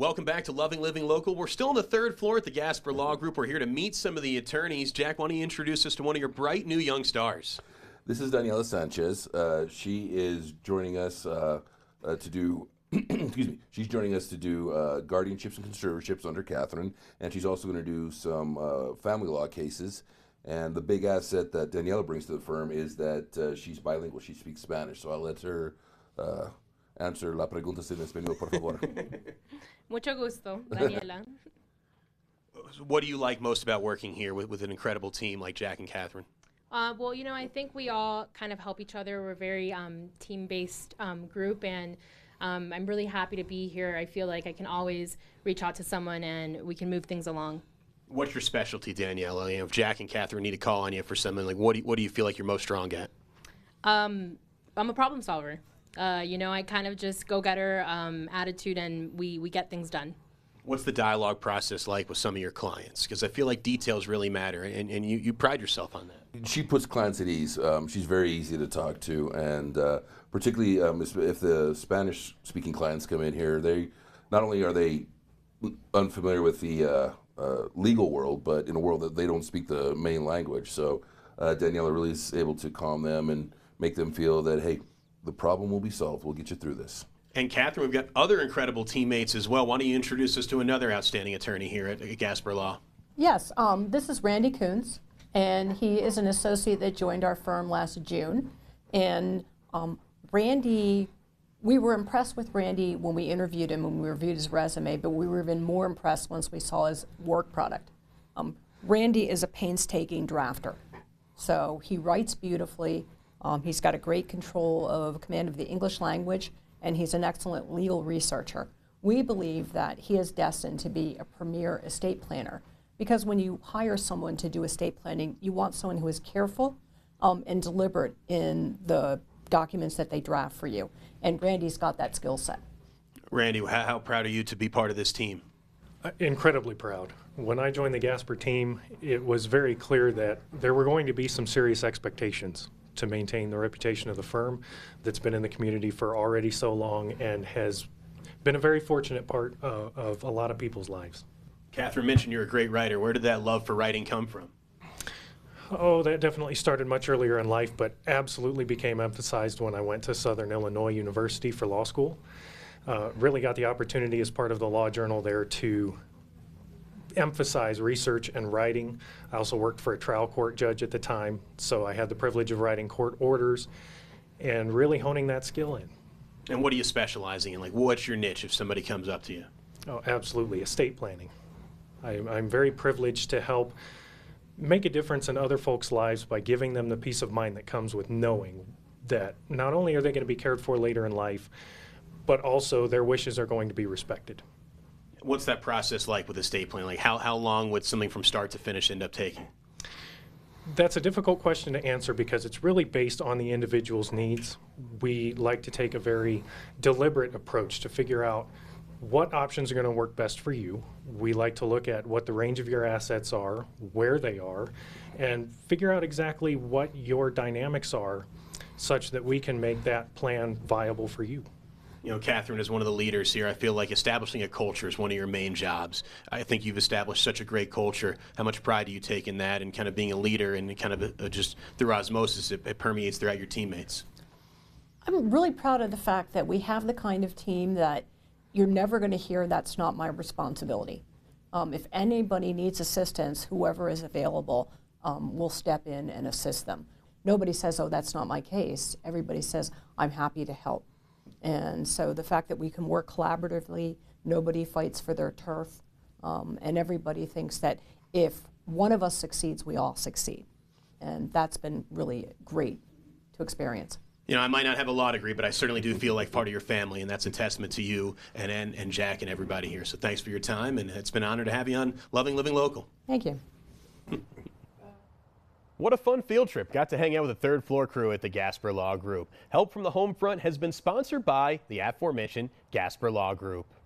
Welcome back to Loving Living Local. We're still on the third floor at the Gasper Law Group. We're here to meet some of the attorneys. Jack, why don't you introduce us to one of your bright new young stars? This is Daniella Sanchez. She is joining us to do, excuse me, she's joining us to do guardianships and conservatorships under Catherine, and she's also going to do some family law cases. And the big asset that Daniella brings to the firm is that she's bilingual. She speaks Spanish, so I'll let her answer la pregunta en español, por favor. Mucho gusto, Daniela. What do you like most about working here with an incredible team like Jack and Catherine? Well, I think we all kind of help each other. We're a very team-based group, and I'm really happy to be here. I feel like I can always reach out to someone, and we can move things along. What's your specialty, Daniela? If Jack and Catherine need to call on you for something, like what do you feel like you're most strong at? I'm a problem solver. I kind of just go-getter attitude, and we get things done. What's the dialogue process like with some of your clients? Because I feel like details really matter, and you pride yourself on that. She puts clients at ease. She's very easy to talk to, and particularly if the Spanish-speaking clients come in here, they not only are they unfamiliar with the legal world, but in a world that they don't speak the main language. So Daniella really is able to calm them and make them feel that, hey, the problem will be solved. We'll get you through this. And Catherine, we've got other incredible teammates as well. Why don't you introduce us to another outstanding attorney here at Gasper Law? Yes, this is Randy Coons, and he is an associate that joined our firm last June. And Randy, we were impressed with Randy when we interviewed him, when we reviewed his resume, but we were even more impressed once we saw his work product. Randy is a painstaking drafter. So he writes beautifully. He's got a great command of the English language, and he's an excellent legal researcher. We believe that he is destined to be a premier estate planner, because when you hire someone to do estate planning, you want someone who is careful and deliberate in the documents that they draft for you. And Randy's got that skill set. Randy, how proud are you to be part of this team? Incredibly proud. When I joined the Gasper team, it was very clear that there were going to be some serious expectations to maintain the reputation of the firm that's been in the community for already so long and has been a very fortunate part of a lot of people's lives. Catherine mentioned you're a great writer. Where did that love for writing come from? Oh, that definitely started much earlier in life, but absolutely became emphasized when I went to Southern Illinois University for law school. Really got the opportunity as part of the law journal there to emphasize research and writing. I also worked for a trial court judge at the time, so I had the privilege of writing court orders and really honing that skill in. And what are you specializing in? Like, what's your niche if somebody comes up to you? Oh, absolutely, estate planning. I'm very privileged to help make a difference in other folks' lives by giving them the peace of mind that comes with knowing that not only are they going to be cared for later in life, but also their wishes are going to be respected. What's that process like with estate planning? Like how long would something from start to finish end up taking? That's a difficult question to answer because it's really based on the individual's needs. We like to take a very deliberate approach to figure out what options are going to work best for you. We like to look at what the range of your assets are, where they are, and figure out exactly what your dynamics are such that we can make that plan viable for you. Catherine is one of the leaders here. I feel like establishing a culture is one of your main jobs. I think you've established such a great culture. How much pride do you take in that and kind of being a leader and kind of just through osmosis, it permeates throughout your teammates? I'm really proud of the fact that we have the kind of team that you're never going to hear that's not my responsibility. If anybody needs assistance, whoever is available will step in and assist them. Nobody says, oh, that's not my case. Everybody says, I'm happy to help. And so the fact that we can work collaboratively, nobody fights for their turf, and everybody thinks that if one of us succeeds, we all succeed. And that's been really great to experience. I might not have a law degree, but I certainly do feel like part of your family, and that's a testament to you and Jack and everybody here. So thanks for your time, and it's been an honor to have you on Loving Living Local. Thank you. What a fun field trip. Got to hang out with the third floor crew at the Gasper Law Group. Help from the home front has been sponsored by the aforementioned Gasper Law Group.